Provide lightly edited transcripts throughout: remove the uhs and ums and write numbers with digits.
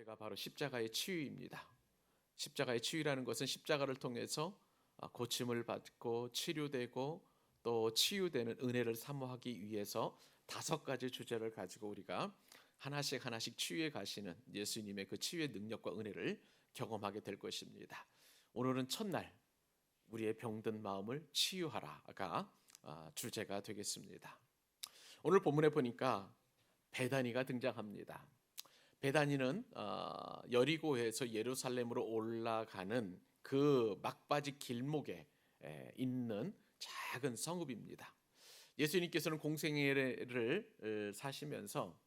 주제가 바로 십자가의 치유입니다. 십자가의 치유라는 것은 십자가를 통해서 고침을 받고 치료되고 또 치유되는 은혜를 사모하기 위해서 5가지 주제를 가지고 우리가 하나씩 하나씩 치유해 가시는 예수님의 그 치유의 능력과 은혜를 경험하게 될 것입니다. 오늘은 첫날 우리의 병든 마음을 치유하라가 주제가 되겠습니다. 오늘 본문에 보니까 베다니가 등장합니다. 베다니는 여리고에서 예루살렘으로 올라가는 그 막바지 길목에 있는 작은 성읍입니다. 예수님께서는 공생애를 사시면서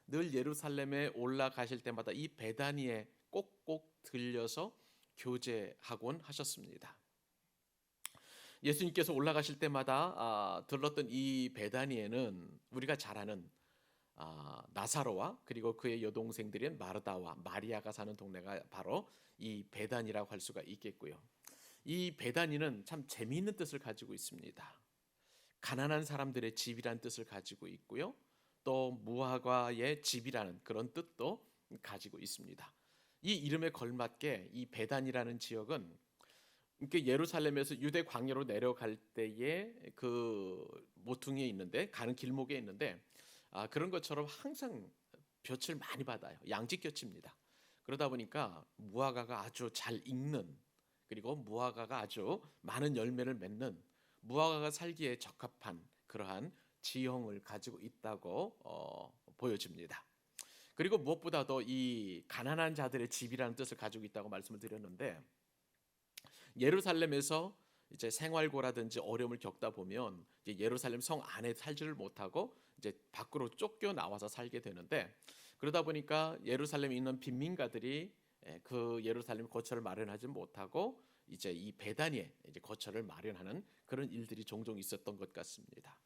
늘 예루살렘에 올라가실 때마다 이 베다니에 꼭꼭 들려서 교제하곤 하셨습니다. 예수님께서 올라가실 때마다 들렀던 이 베다니에는 우리가 잘 아는 나사로와 그리고 그의 여동생들인 마르다와 마리아가 사는 동네가 바로 이 베단이라고 할 수가 있겠고요. 이 베다니는 참 재미있는 뜻을 가지고 있습니다. 가난한 사람들의 집이라는 뜻을 가지고 있고요. 또 무화과의 집이라는 그런 뜻도 가지고 있습니다. 이 이름에 걸맞게 이 베단이라는 지역은 이렇게 예루살렘에서 유대 광야로 내려갈 때에 그 모퉁이에 있는데 가는 길목에 있는데 그런 것처럼 항상 볕을 많이 받아요. 양지볕입니다. 그러다 보니까 무화과가 아주 잘 익는, 그리고 무화과가 아주 많은 열매를 맺는, 무화과가 살기에 적합한 그러한 지형을 가지고 있다고 보여집니다. 그리고 무엇보다도 이 가난한 자들의 집이라는 뜻을 가지고 있다고 말씀을 드렸는데, 예루살렘에서 이제 생활고라든지 어려움을 겪다 보면 이제 예루살렘 성 안에 살지를 못하고 이제 밖으로 쫓겨 나와서 살게 되는데, 그러다 보니까 예루살렘에 있는 빈민가들이 그 예루살렘 거처를 마련하지 못하고 이제 이 베다니에 이제 거처를 마련하는 그런 일들이 종종 있었던 것 같습니다.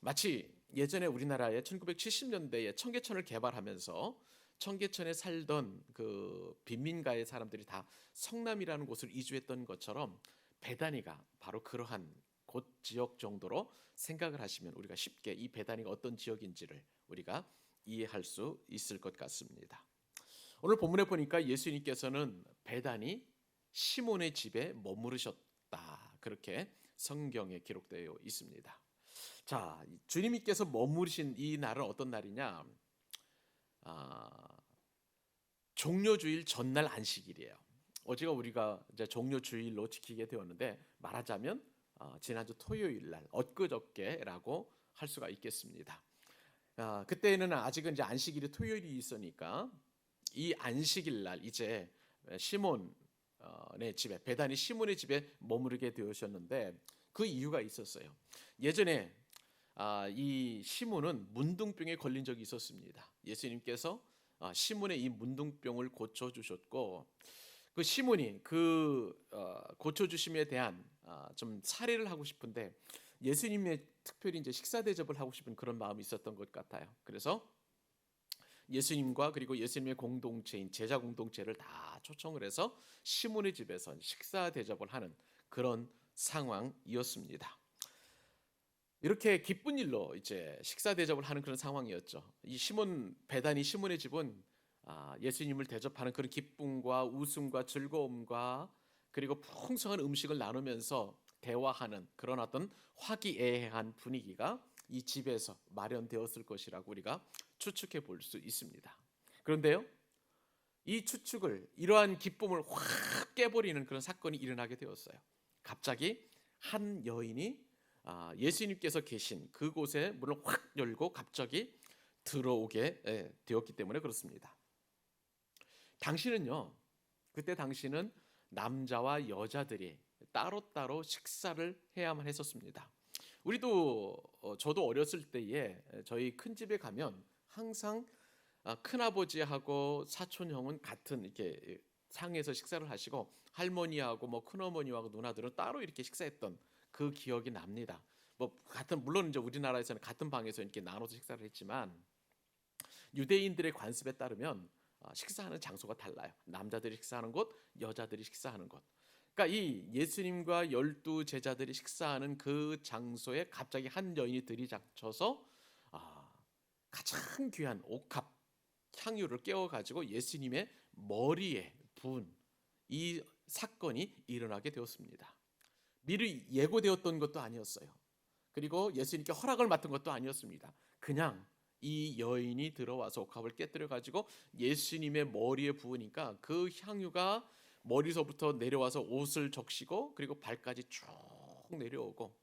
마치 예전에 우리나라에 1970년대에 청계천을 개발하면서 청계천에 살던 그 빈민가의 사람들이 다 성남이라는 곳을 이주했던 것처럼 베다니가 바로 그러한 곳 지역 정도로 생각을 하시면 우리가 쉽게 이 베다니가 어떤 지역인지를 우리가 이해할 수 있을 것 같습니다. 오늘 본문에 보니까 예수님께서는 베다니 시몬의 집에 머무르셨다, 그렇게 성경에 기록되어 있습니다. 자, 주님께서 머무르신 이 날은 어떤 날이냐? 종료주일 전날 안식일이에요. 어제가 우리가 이제 종료주일로 지키게 되었는데, 말하자면 지난주 토요일 날, 엊그저께라고 할 수가 있겠습니다. 그때는 아직은 이제 안식일이 토요일이 있으니까 이 안식일 날 이제 시몬의 집에, 베다니 시몬의 집에 머무르게 되셨는데 그 이유가 있었어요. 예전에 이 시몬은 문둥병에 걸린 적이 있었습니다. 예수님께서 시몬의 이 문둥병을 고쳐 주셨고, 그 시몬이 그 고쳐 주심에 대한 좀 사례를 하고 싶은데, 예수님의 특별히 이제 식사 대접을 하고 싶은 그런 마음이 있었던 것 같아요. 그래서 예수님과 그리고 예수님의 공동체인 제자 공동체를 다 초청을 해서 시몬의 집에서 식사 대접을 하는 그런 상황이었습니다. 이렇게 기쁜 일로 이제 식사 대접을 하는 그런 상황이었죠. 이 시몬, 베다니 시몬의 집은 예수님을 대접하는 그런 기쁨과 웃음과 즐거움과 그리고 풍성한 음식을 나누면서 대화하는 그런 어떤 화기애애한 분위기가 이 집에서 마련되었을 것이라고 우리가 추측해 볼 수 있습니다. 그런데요, 이 추측을, 이러한 기쁨을 확 깨버리는 그런 사건이 일어나게 되었어요. 갑자기 한 여인이 예수님께서 계신 그곳에 문을 확 열고 갑자기 들어오게 되었기 때문에 그렇습니다. 그때 당시는 남자와 여자들이 따로따로 식사를 해야만 했었습니다. 저도 어렸을 때에 저희 큰 집에 가면 항상 큰아버지하고 사촌 형은 같은 이렇게 상에서 식사를 하시고, 할머니하고 뭐 큰어머니하고 누나들은 따로 이렇게 식사했던 그 기억이 납니다. 물론 이제 우리나라에서는 같은 방에서 이렇게 나눠서 식사를 했지만, 유대인들의 관습에 따르면 식사하는 장소가 달라요. 남자들이 식사하는 곳, 여자들이 식사하는 곳. 그러니까 이 예수님과 12 제자들이 식사하는 그 장소에 갑자기 한 여인이 들이닥쳐서 가장 귀한 옥합, 향유를 깨워 가지고 예수님의 머리에 부은 이 사건이 일어나게 되었습니다. 미리 예고되었던 것도 아니었어요. 그리고 예수님께 허락을 맡은 것도 아니었습니다. 그냥 이 여인이 들어와서 옥합을 깨뜨려 가지고 예수님의 머리에 부으니까 그 향유가 머리서부터 내려와서 옷을 적시고 그리고 발까지 쭉 내려오고,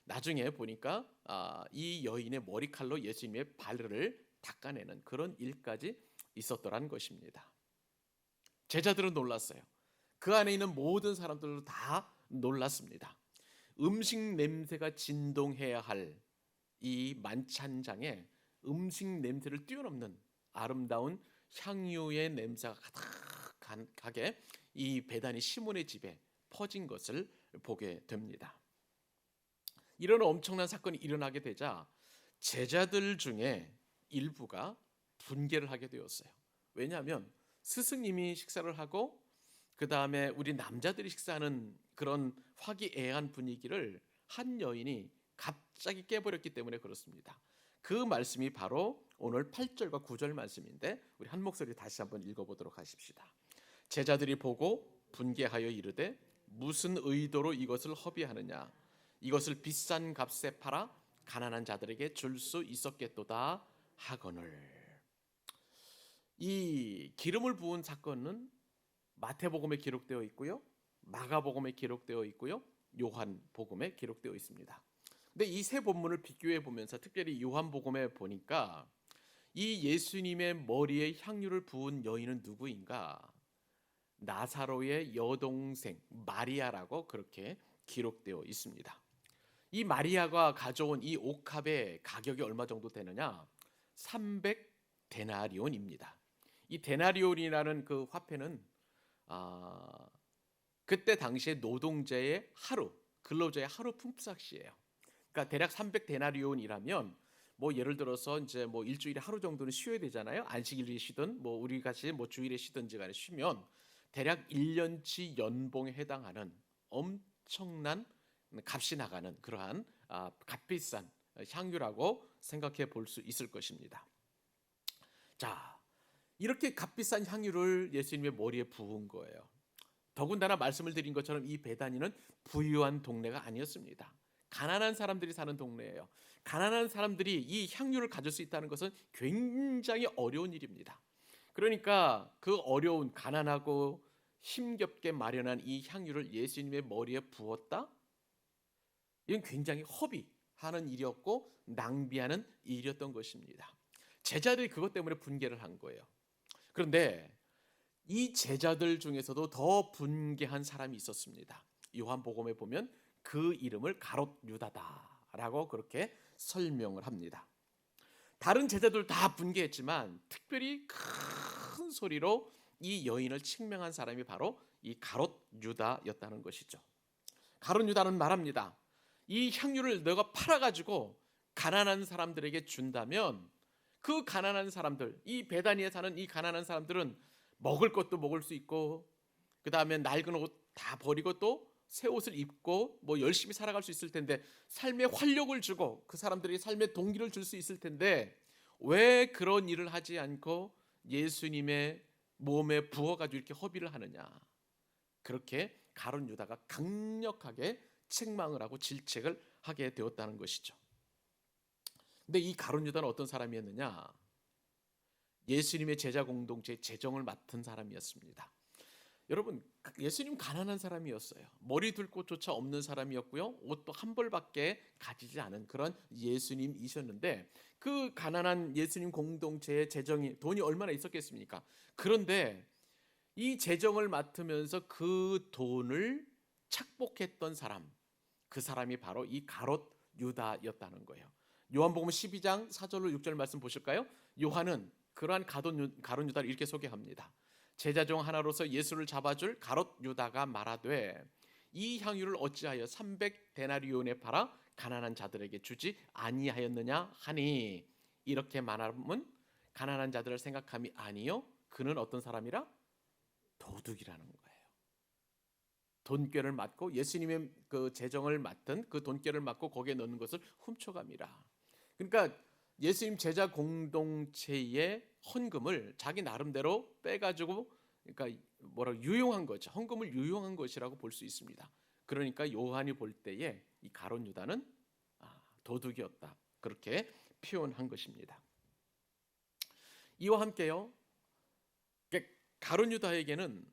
나중에 보니까 이 여인의 머리칼로 예수님의 발을 닦아내는 그런 일까지 있었더란 것입니다. 제자들은 놀랐어요. 그 안에 있는 모든 사람들도 다 놀랐습니다. 음식 냄새가 진동해야 할 이 만찬장에 음식 냄새를 뛰어넘는 아름다운 향유의 냄새가 가득하게 이 베다니 시몬의 집에 퍼진 것을 보게 됩니다. 이런 엄청난 사건이 일어나게 되자 제자들 중에 일부가 분개를 하게 되었어요. 왜냐하면 스승님이 식사를 하고 그 다음에 우리 남자들이 식사하는 그런 화기애애한 분위기를 한 여인이 갑자기 깨버렸기 때문에 그렇습니다. 그 말씀이 바로 오늘 8절과 9절 말씀인데 우리 한 목소리 다시 한번 읽어보도록 하십시다. 제자들이 보고 분개하여 이르되 무슨 의도로 이것을 허비하느냐, 이것을 비싼 값에 팔아 가난한 자들에게 줄 수 있었겠도다 하거늘. 이 기름을 부은 사건은 마태복음에 기록되어 있고요, 마가복음에 기록되어 있고요, 요한복음에 기록되어 있습니다. 근데 이 세 본문을 비교해 보면서 특별히 요한복음에 보니까 이 예수님의 머리에 향유를 부은 여인은 누구인가? 나사로의 여동생 마리아라고 그렇게 기록되어 있습니다. 이 마리아가 가져온 이 옥합의 가격이 얼마 정도 되느냐? 300데나리온입니다. 이 데나리온이라는 그 화폐는 그때 당시에 노동자의 하루, 근로자의 하루 품삯이에요. 그러니까 대략 300데나리온이라면 뭐 예를 들어서 이제 뭐 일주일에 하루 정도는 쉬어야 되잖아요. 안식일에 쉬든 뭐 우리 같이 뭐 주일에 쉬든지 간에 쉬면 대략 1년치 연봉에 해당하는 엄청난 값이 나가는 그러한 값비싼 향유라고 생각해 볼 수 있을 것입니다. 자, 이렇게 값비싼 향유를 예수님의 머리에 부은 거예요. 더군다나 말씀을 드린 것처럼 이 베다니는 부유한 동네가 아니었습니다. 가난한 사람들이 사는 동네예요. 가난한 사람들이 이 향유를 가질 수 있다는 것은 굉장히 어려운 일입니다. 그러니까 그 어려운 가난하고 힘겹게 마련한 이 향유를 예수님의 머리에 부었다? 이건 굉장히 허비하는 일이었고 낭비하는 일이었던 것입니다. 제자들이 그것 때문에 분개를 한 거예요. 그런데 이 제자들 중에서도 더 분개한 사람이 있었습니다. 요한복음에 보면 그 이름을 가롯 유다다라고 그렇게 설명을 합니다. 다른 제자들 다 분개했지만 특별히 큰 소리로 이 여인을 책망한 사람이 바로 이 가롯 유다였다는 것이죠. 가롯 유다는 말합니다. 이 향유를 너가 팔아가지고 가난한 사람들에게 준다면 그 가난한 사람들, 이 베다니에 사는 이 가난한 사람들은 먹을 것도 먹을 수 있고 그 다음에 낡은 옷 다 버리고 또 새 옷을 입고 뭐 열심히 살아갈 수 있을 텐데, 삶에 활력을 주고 그 사람들이 삶의 동기를 줄 수 있을 텐데 왜 그런 일을 하지 않고 예수님의 몸에 부어가지고 이렇게 허비를 하느냐, 그렇게 가룟 유다가 강력하게 책망을 하고 질책을 하게 되었다는 것이죠. 근데 이 가룟 유다는 어떤 사람이었느냐? 예수님의 제자 공동체의 재정을 맡은 사람이었습니다. 여러분, 예수님 가난한 사람이었어요. 머리 둘 곳조차 없는 사람이었고요, 옷도 한 벌밖에 가지지 않은 그런 예수님이셨는데 그 가난한 예수님 공동체의 재정이 돈이 얼마나 있었겠습니까? 그런데 이 재정을 맡으면서 그 돈을 착복했던 사람, 그 사람이 바로 이 가롯 유다였다는 거예요. 요한복음 12장 4절로 6절 말씀 보실까요? 요한은 그러한 가롯 유다를 이렇게 소개합니다. 제자 중 하나로서 예수를 잡아줄 가롯 유다가 말하되 이 향유를 어찌하여 300데나리온에 팔아 가난한 자들에게 주지 아니하였느냐 하니, 이렇게 말하면 가난한 자들을 생각함이 아니요 그는 어떤 사람이라? 도둑이라는 거예요. 돈꾀를 맡고 예수님의 그 재정을 맡은 그 돈꾀를 맡고 거기에 넣는 것을 훔쳐갑니다. 그러니까 예수님 제자 공동체의 헌금을 자기 나름대로 빼가지고, 그러니까 유용한 거죠. 헌금을 유용한 것이라고 볼 수 있습니다. 그러니까 요한이 볼 때에 이 가룟 유다는 도둑이었다, 그렇게 표현한 것입니다. 이와 함께요, 가룟 유다에게는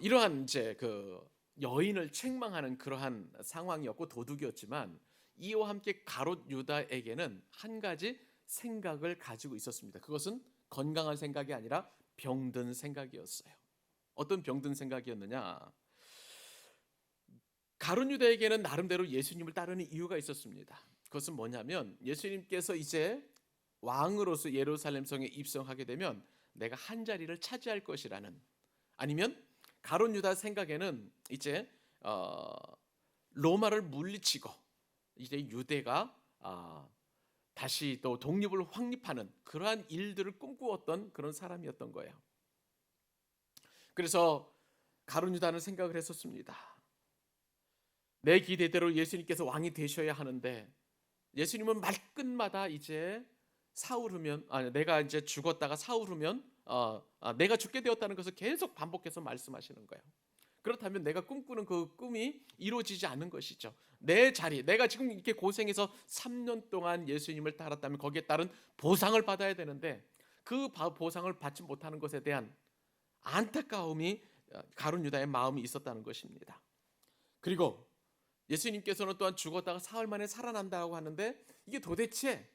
이러한 이제 그 여인을 책망하는 그러한 상황이었고 도둑이었지만, 이와 함께 가룟 유다에게는 한 가지 생각을 가지고 있었습니다. 그것은 건강한 생각이 아니라 병든 생각이었어요. 어떤 병든 생각이었느냐? 가룟 유다에게는 나름대로 예수님을 따르는 이유가 있었습니다. 그것은 뭐냐면, 예수님께서 이제 왕으로서 예루살렘 성에 입성하게 되면 내가 한 자리를 차지할 것이라는, 아니면 가룟 유다 생각에는 이제 로마를 물리치고 이제 유대가 다시 또 독립을 확립하는 그러한 일들을 꿈꾸었던 그런 사람이었던 거예요. 그래서 가룟 유다는 생각을 했었습니다. 내 기대대로 예수님께서 왕이 되셔야 하는데, 예수님은 말끝마다 이제 사울으면 내가 이제 죽었다가 사울으면 내가 죽게 되었다는 것을 계속 반복해서 말씀하시는 거예요. 그렇다면 내가 꿈꾸는 그 꿈이 이루어지지 않는 것이죠. 내 자리, 내가 지금 이렇게 고생해서 3년 동안 예수님을 따랐다면 거기에 따른 보상을 받아야 되는데, 그 보상을 받지 못하는 것에 대한 안타까움이 가룟 유다의 마음이 있었다는 것입니다. 그리고 예수님께서는 또한 죽었다가 사흘 만에 살아난다고 하는데, 이게 도대체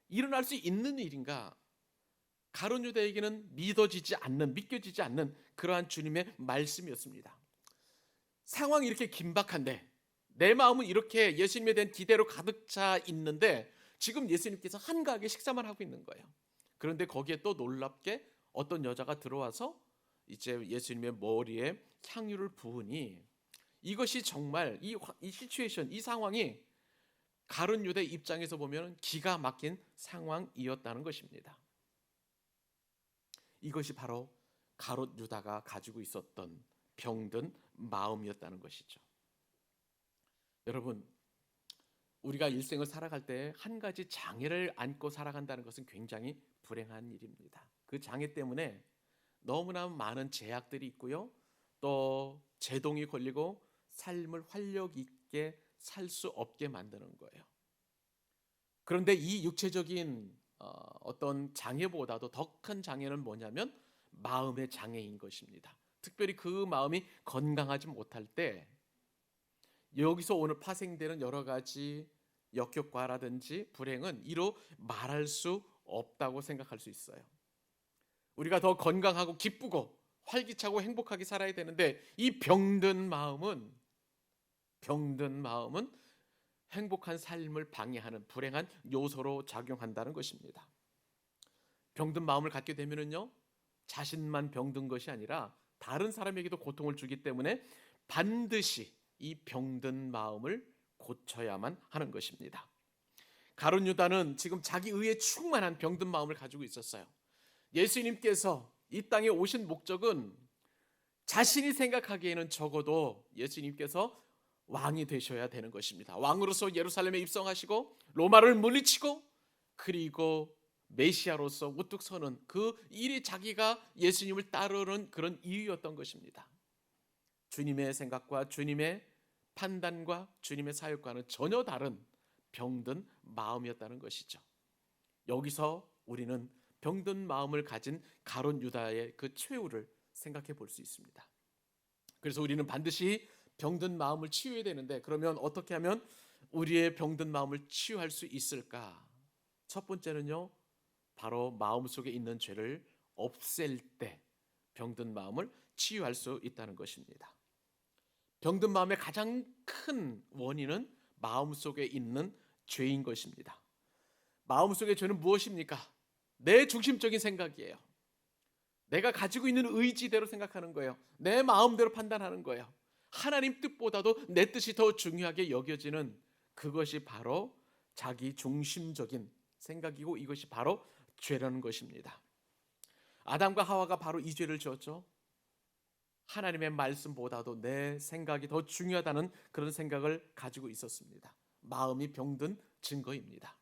일어날 수 있는 일인가? 가룟 유다에게는 믿겨지지 않는 그러한 주님의 말씀이었습니다. 상황이 이렇게 긴박한데, 내 마음은 이렇게 예수님에 대한 기대로 가득 차 있는데, 지금 예수님께서 한가하게 식사만 하고 있는 거예요. 그런데 거기에 또 놀랍게 어떤 여자가 들어와서 이제 예수님의 머리에 향유를 부으니, 이것이 정말 이 시츄에이션, 이 상황이 가룟 유다 입장에서 보면 기가 막힌 상황이었다는 것입니다. 이것이 바로 가룟 유다가 가지고 있었던 병든 마음이었다는 것이죠. 여러분, 우리가 일생을 살아갈 때 한 가지 장애를 안고 살아간다는 것은 굉장히 불행한 일입니다. 그 장애 때문에 너무나 많은 제약들이 있고요, 또 제동이 걸리고 삶을 활력 있게 살 수 없게 만드는 거예요. 그런데 이 육체적인 어떤 장애보다도 더 큰 장애는 뭐냐면 마음의 장애인 것입니다. 특별히 그 마음이 건강하지 못할 때 여기서 오늘 파생되는 여러 가지 역효과라든지 불행은 이로 말할 수 없다고 생각할 수 있어요. 우리가 더 건강하고 기쁘고 활기차고 행복하게 살아야 되는데, 이 병든 마음은 행복한 삶을 방해하는 불행한 요소로 작용한다는 것입니다. 병든 마음을 갖게 되면은요, 자신만 병든 것이 아니라 다른 사람에게도 고통을 주기 때문에 반드시 이 병든 마음을 고쳐야만 하는 것입니다. 가룟 유다는 지금 자기 의에 충만한 병든 마음을 가지고 있었어요. 예수님께서 이 땅에 오신 목적은 자신이 생각하기에는 적어도 예수님께서 왕이 되셔야 되는 것입니다. 왕으로서 예루살렘에 입성하시고 로마를 물리치고, 그리고 메시아로서 우뚝 서는 그 일이 자기가 예수님을 따르는 그런 이유였던 것입니다. 주님의 생각과 주님의 판단과 주님의 사역과는 전혀 다른 병든 마음이었다는 것이죠. 여기서 우리는 병든 마음을 가진 가룟 유다의 그 최후를 생각해 볼 수 있습니다. 그래서 우리는 반드시 병든 마음을 치유해야 되는데, 그러면 어떻게 하면 우리의 병든 마음을 치유할 수 있을까? 첫 번째는요, 바로 마음속에 있는 죄를 없앨 때 병든 마음을 치유할 수 있다는 것입니다. 병든 마음의 가장 큰 원인은 마음속에 있는 죄인 것입니다. 마음속의 죄는 무엇입니까? 내 중심적인 생각이에요. 내가 가지고 있는 의지대로 생각하는 거예요. 내 마음대로 판단하는 거예요. 하나님 뜻보다도 내 뜻이 더 중요하게 여겨지는 그것이 바로 자기 중심적인 생각이고, 이것이 바로 죄라는 것입니다. 아담과 하와가 바로 이 죄를 지었죠. 하나님의 말씀보다도 내 생각이 더 중요하다는 그런 생각을 가지고 있었습니다. 마음이 병든 증거입니다.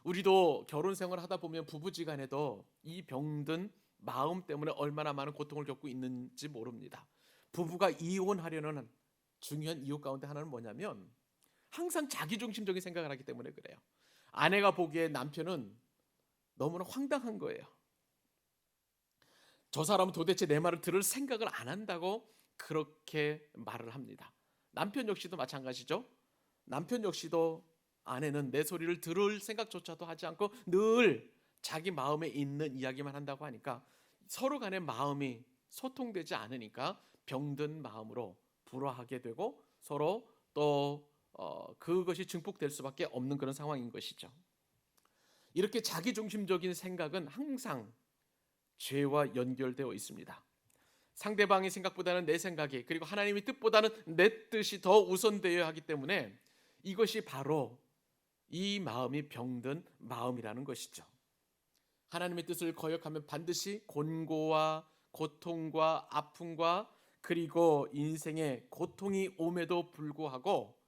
우리도 결혼 생활을 하다 보면 부부지간에도 이 병든 마음 때문에 얼마나 많은 고통을 겪고 있는지 모릅니다. 부부가 이혼하려는 중요한 이유 가운데 하나는 뭐냐면 항상 자기중심적인 생각을 하기 때문에 그래요. 아내가 보기에 남편은 너무나 황당한 거예요. 저 사람은 도대체 내 말을 들을 생각을 안 한다고 그렇게 말을 합니다. 남편 역시도 마찬가지죠. 남편 역시도 아내는 내 소리를 들을 생각조차도 하지 않고 늘 자기 마음에 있는 이야기만 한다고 하니까 서로 간의 마음이 소통되지 않으니까 병든 마음으로 불화하게 되고 서로 또 그것이 증폭될 수밖에 없는 그런 상황인 것이죠. 이렇게 자기중심적인 생각은 항상 죄와 연결되어 있습니다. 상대방의 생각보다는 내 생각이, 그리고 하나님의 뜻보다는 내 뜻이 더 우선되어야 하기 때문에 이것이 바로 이 마음이 병든 마음이라는 것이죠. 하나님의 뜻을 거역하면 반드시 곤고와 고통과 아픔과 그리고 인생의 고통이 옴에도 불구하고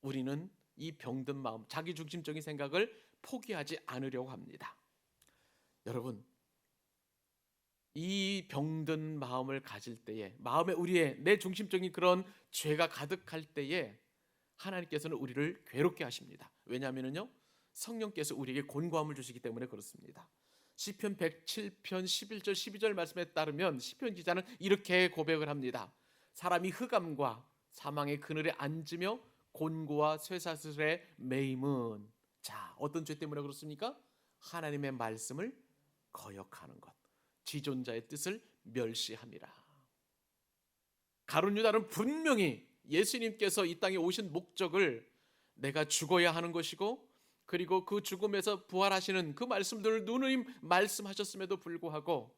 우리는 이 병든 마음, 자기중심적인 생각을 포기하지 않으려고 합니다. 여러분, 이 병든 마음을 가질 때에, 마음에 우리의 내 중심적인 그런 죄가 가득할 때에 하나님께서는 우리를 괴롭게 하십니다. 왜냐하면요, 성령께서 우리에게 곤고함을 주시기 때문에 그렇습니다. 시편 107편 11절 12절 말씀에 따르면 시편 기자는 이렇게 고백을 합니다. 사람이 흑암과 사망의 그늘에 앉으며 곤고와 쇠사슬에 매임은, 자, 어떤 죄 때문에 그렇습니까? 하나님의 말씀을 거역하는 것, 지존자의 뜻을 멸시함이라. 가룟 유다는 분명히 예수님께서 이 땅에 오신 목적을 내가 죽어야 하는 것이고, 그리고 그 죽음에서 부활하시는 그 말씀들을 누누이 말씀하셨음에도 불구하고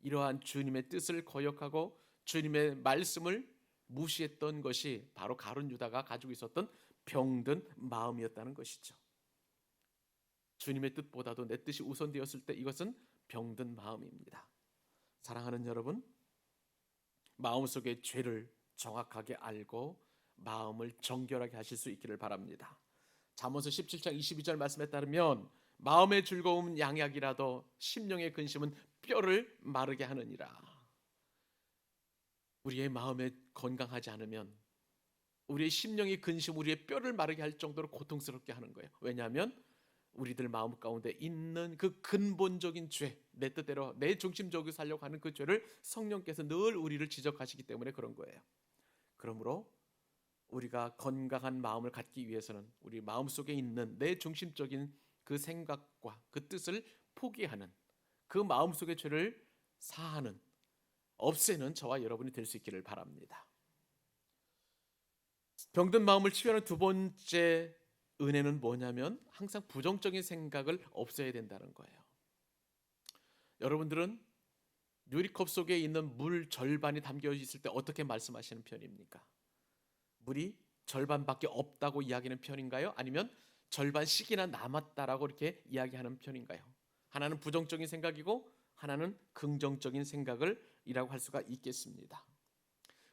이러한 주님의 뜻을 거역하고 주님의 말씀을 무시했던 것이 바로 가룟 유다가 가지고 있었던 병든 마음이었다는 것이죠. 주님의 뜻보다도 내 뜻이 우선되었을 때 이것은 병든 마음입니다. 사랑하는 여러분, 마음속의 죄를 정확하게 알고 마음을 정결하게 하실 수 있기를 바랍니다. 잠언서 17장 22절 말씀에 따르면 마음의 즐거움은 양약이라도 심령의 근심은 뼈를 마르게 하느니라. 우리의 마음에 건강하지 않으면 우리의 심령의 근심, 우리의 뼈를 마르게 할 정도로 고통스럽게 하는 거예요. 왜냐하면 우리들 마음 가운데 있는 그 근본적인 죄, 내 뜻대로 내 중심적으로 살려고 하는 그 죄를 성령께서 늘 우리를 지적하시기 때문에 그런 거예요. 그러므로 우리가 건강한 마음을 갖기 위해서는 우리 마음속에 있는 내 중심적인 그 생각과 그 뜻을 포기하는, 그 마음속의 죄를 사하는, 없애는 저와 여러분이 될 수 있기를 바랍니다. 병든 마음을 치유하는 두 번째 은혜는 뭐냐면 항상 부정적인 생각을 없애야 된다는 거예요. 여러분들은 유리컵 속에 있는 물 절반이 담겨 있을 때 어떻게 말씀하시는 편입니까? 물이 절반밖에 없다고 이야기하는 편인가요? 아니면 절반씩이나 남았다라고 이렇게 이야기하는 편인가요? 하나는 부정적인 생각이고 하나는 긍정적인 생각을 이라고 할 수가 있겠습니다.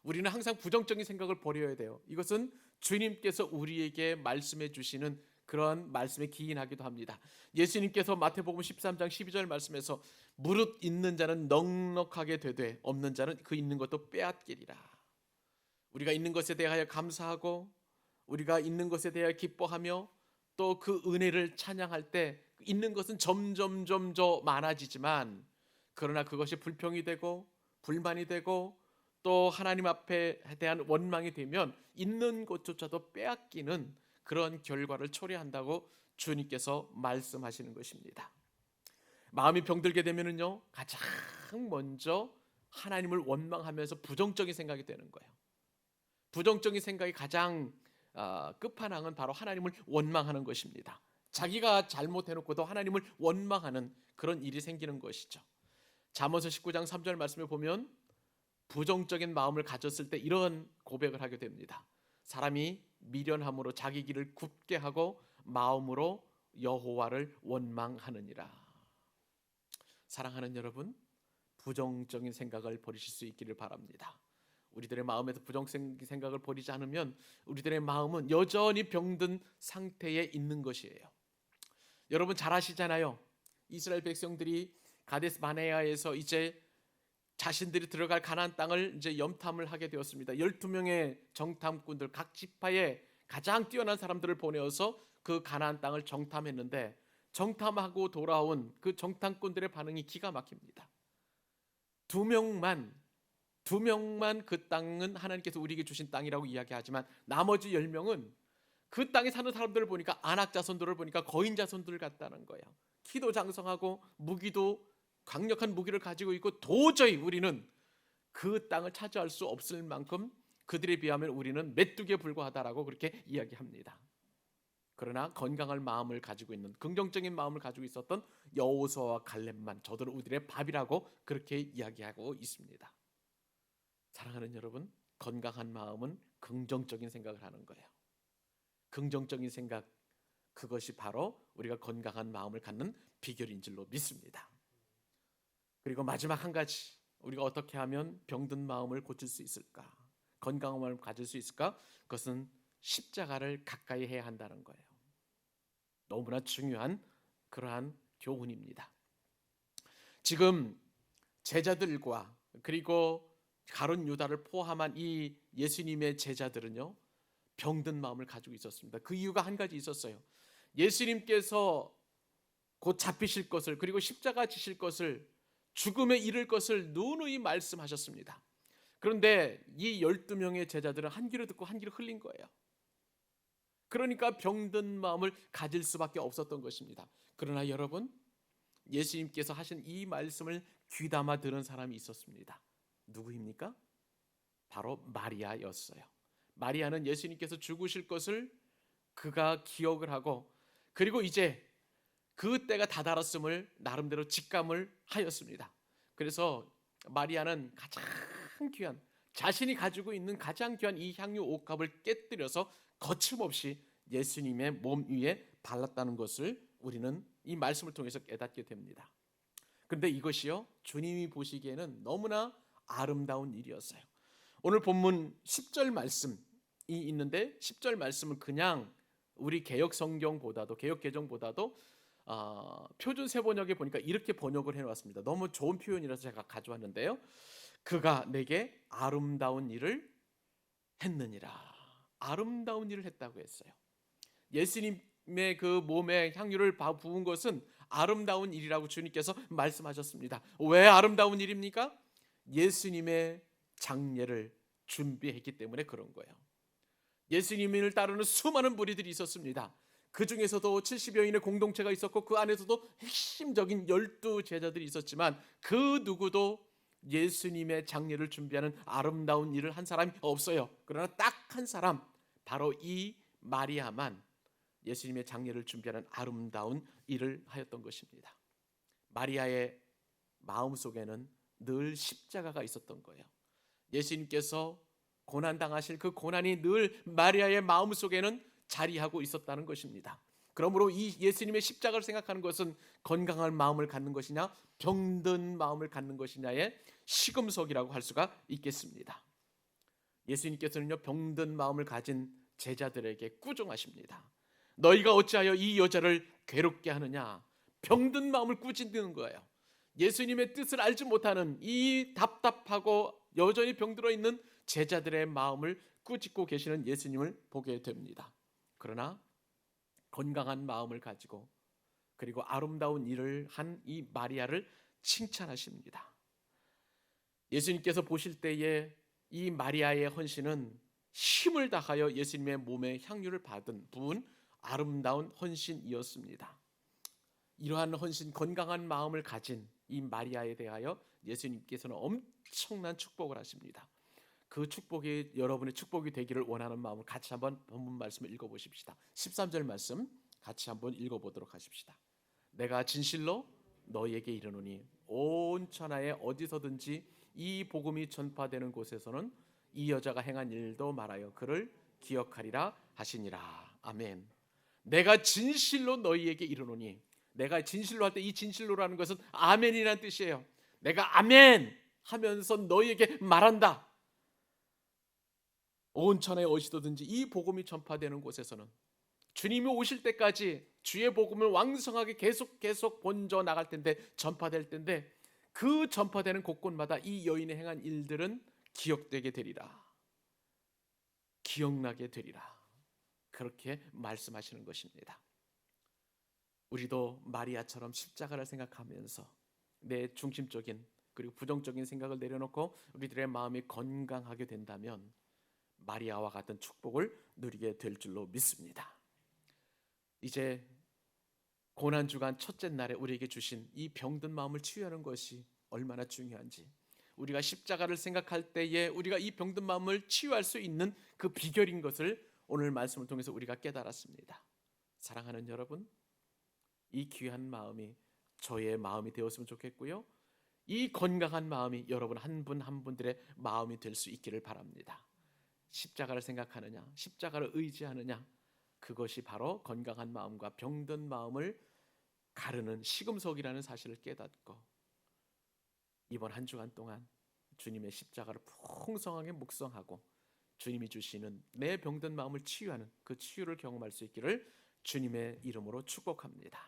우리는 항상 부정적인 생각을 버려야 돼요. 이것은 주님께서 우리에게 말씀해 주시는 그런 말씀에 기인하기도 합니다. 예수님께서 마태복음 13장 12절 말씀에서 무릇 있는 자는 넉넉하게 되되 없는 자는 그 있는 것도 빼앗기리라. 우리가 있는 것에 대하여 감사하고 우리가 있는 것에 대하여 기뻐하며 또 그 은혜를 찬양할 때 있는 것은 점점 더 많아지지만, 그러나 그것이 불평이 되고 불만이 되고 또 하나님 앞에 대한 원망이 되면 있는 것조차도 빼앗기는 그런 결과를 초래한다고 주님께서 말씀하시는 것입니다. 마음이 병들게 되면은요, 가장 먼저 하나님을 원망하면서 부정적인 생각이 되는 거예요. 부정적인 생각이 가장 끝판왕은 바로 하나님을 원망하는 것입니다. 자기가 잘못해놓고도 하나님을 원망하는 그런 일이 생기는 것이죠. 잠언서 19장 3절 말씀에 보면 부정적인 마음을 가졌을 때 이런 고백을 하게 됩니다. 사람이 미련함으로 자기 길을 굽게 하고 마음으로 여호와를 원망하느니라. 사랑하는 여러분, 부정적인 생각을 버리실 수 있기를 바랍니다. 우리들의 마음에서 부정적인 생각을 버리지 않으면 우리들의 마음은 여전히 병든 상태에 있는 것이에요. 여러분 잘 아시잖아요. 이스라엘 백성들이 가데스 바네아에서 이제 자신들이 들어갈 가나안 땅을 이제 염탐을 하게 되었습니다. 12명의 정탐꾼들, 각 지파의 가장 뛰어난 사람들을 보내어서 그 가나안 땅을 정탐했는데, 정탐하고 돌아온 그 정탐꾼들의 반응이 기가 막힙니다. 두 명만 그 땅은 하나님께서 우리에게 주신 땅이라고 이야기하지만, 나머지 10명은 그 땅에 사는 사람들을 보니까 안악 자손들을 보니까 거인 자손들 같다는 거예요. 키도 장성하고 무기도 강력한 무기를 가지고 있고, 도저히 우리는 그 땅을 차지할 수 없을 만큼 그들에 비하면 우리는 메뚜기에 불과하다라고 그렇게 이야기합니다. 그러나 건강한 마음을 가지고 있는, 긍정적인 마음을 가지고 있었던 여호수아와 갈렙만 저들은 우리의 밥이라고 그렇게 이야기하고 있습니다. 사랑하는 여러분, 건강한 마음은 긍정적인 생각을 하는 거예요. 긍정적인 생각, 그것이 바로 우리가 건강한 마음을 갖는 비결인 줄로 믿습니다. 그리고 마지막 한 가지, 우리가 어떻게 하면 병든 마음을 고칠 수 있을까, 건강한 마음을 가질 수 있을까? 그것은 십자가를 가까이 해야 한다는 거예요. 너무나 중요한 그러한 교훈입니다. 지금 제자들과 그리고 가룟 유다를 포함한 이 예수님의 제자들은요, 병든 마음을 가지고 있었습니다. 그 이유가 한 가지 있었어요. 예수님께서 곧 잡히실 것을, 그리고 십자가 지실 것을, 죽음에 이를 것을 누누이 말씀하셨습니다. 그런데 이 12명의 제자들은 한 귀로 듣고 한 귀로 흘린 거예요. 그러니까 병든 마음을 가질 수밖에 없었던 것입니다. 그러나 여러분, 예수님께서 하신 이 말씀을 귀담아 들은 사람이 있었습니다. 누구입니까? 바로 마리아였어요. 마리아는 예수님께서 죽으실 것을 그가 기억을 하고, 그리고 이제 그 때가 다다랐음을 나름대로 직감을 하였습니다. 그래서 마리아는 가장 귀한, 자신이 가지고 있는 가장 귀한 이 향유 옥합을 깨뜨려서 거침없이 예수님의 몸 위에 발랐다는 것을 우리는 이 말씀을 통해서 깨닫게 됩니다. 그런데 이것이요, 주님이 보시기에는 너무나 아름다운 일이었어요. 오늘 본문 10절 말씀이 있는데, 10절 말씀은 그냥 우리 개역 성경보다도, 개역 개정보다도 표준 세번역에 보니까 이렇게 번역을 해놨습니다. 너무 좋은 표현이라서 제가 가져왔는데요. 그가 내게 아름다운 일을 했느니라. 아름다운 일을 했다고 했어요. 예수님의 그 몸에 향유를 부은 것은 아름다운 일이라고 주님께서 말씀하셨습니다. 왜 아름다운 일입니까? 예수님의 장례를 준비했기 때문에 그런 거예요. 예수님을 따르는 수많은 무리들이 있었습니다. 그 중에서도 70여인의 공동체가 있었고, 그 안에서도 핵심적인 12제자들이 있었지만, 그 누구도 예수님의 장례를 준비하는 아름다운 일을 한 사람이 없어요. 그러나 딱 한 사람, 바로 이 마리아만 예수님의 장례를 준비하는 아름다운 일을 하였던 것입니다. 마리아의 마음속에는 늘 십자가가 있었던 거예요. 예수님께서 고난당하실 그 고난이 늘 마리아의 마음속에는 자리하고 있었다는 것입니다. 그러므로 이 예수님의 십자가를 생각하는 것은 건강한 마음을 갖는 것이냐, 병든 마음을 갖는 것이냐의 시금석이라고 할 수가 있겠습니다. 예수님께서는요, 병든 마음을 가진 제자들에게 꾸중하십니다. 너희가 어찌하여 이 여자를 괴롭게 하느냐. 병든 마음을 꾸짖는 거예요. 예수님의 뜻을 알지 못하는 이 답답하고 여전히 병들어 있는 제자들의 마음을 꾸짖고 계시는 예수님을 보게 됩니다. 그러나 건강한 마음을 가지고, 그리고 아름다운 일을 한 이 마리아를 칭찬하십니다. 예수님께서 보실 때에 이 마리아의 헌신은 힘을 다하여 예수님의 몸에 향유를 부은 아름다운 헌신이었습니다. 이러한 헌신, 건강한 마음을 가진 이 마리아에 대하여 예수님께서는 엄청난 축복을 하십니다. 그 축복이 여러분의 축복이 되기를 원하는 마음을 같이 한번 본문 말씀을 읽어보십시다. 13절 말씀 같이 한번 읽어보도록 하십시다. 내가 진실로 너희에게 이르노니 온 천하에 어디서든지 이 복음이 전파되는 곳에서는 이 여자가 행한 일도 말하여 그를 기억하리라 하시니라. 아멘. 내가 진실로 너희에게 이르노니, 내가 진실로 할 때 이 진실로라는 것은 아멘이라는 뜻이에요. 내가 아멘 하면서 너희에게 말한다. 온 천하에 어디서든지 이 복음이 전파되는 곳에서는, 주님이 오실 때까지 주의 복음을 왕성하게 계속 번져 나갈 텐데, 전파될 텐데, 그 전파되는 곳곳마다 이 여인이 행한 일들은 기억되게 되리라. 기억나게 되리라. 그렇게 말씀하시는 것입니다. 우리도 마리아처럼 십자가를 생각하면서 내 중심적인 그리고 부정적인 생각을 내려놓고 우리들의 마음이 건강하게 된다면 마리아와 같은 축복을 누리게 될 줄로 믿습니다. 이제 고난주간 첫째 날에 우리에게 주신 이 병든 마음을 치유하는 것이 얼마나 중요한지, 우리가 십자가를 생각할 때에 우리가 이 병든 마음을 치유할 수 있는 그 비결인 것을 오늘 말씀을 통해서 우리가 깨달았습니다. 사랑하는 여러분, 이 귀한 마음이 저의 마음이 되었으면 좋겠고요, 이 건강한 마음이 여러분 한 분 한 분들의 마음이 될 수 있기를 바랍니다. 십자가를 생각하느냐, 십자가를 의지하느냐, 그것이 바로 건강한 마음과 병든 마음을 가르는 시금석이라는 사실을 깨닫고 이번 한 주간 동안 주님의 십자가를 풍성하게 묵상하고 주님이 주시는 내 병든 마음을 치유하는 그 치유를 경험할 수 있기를 주님의 이름으로 축복합니다.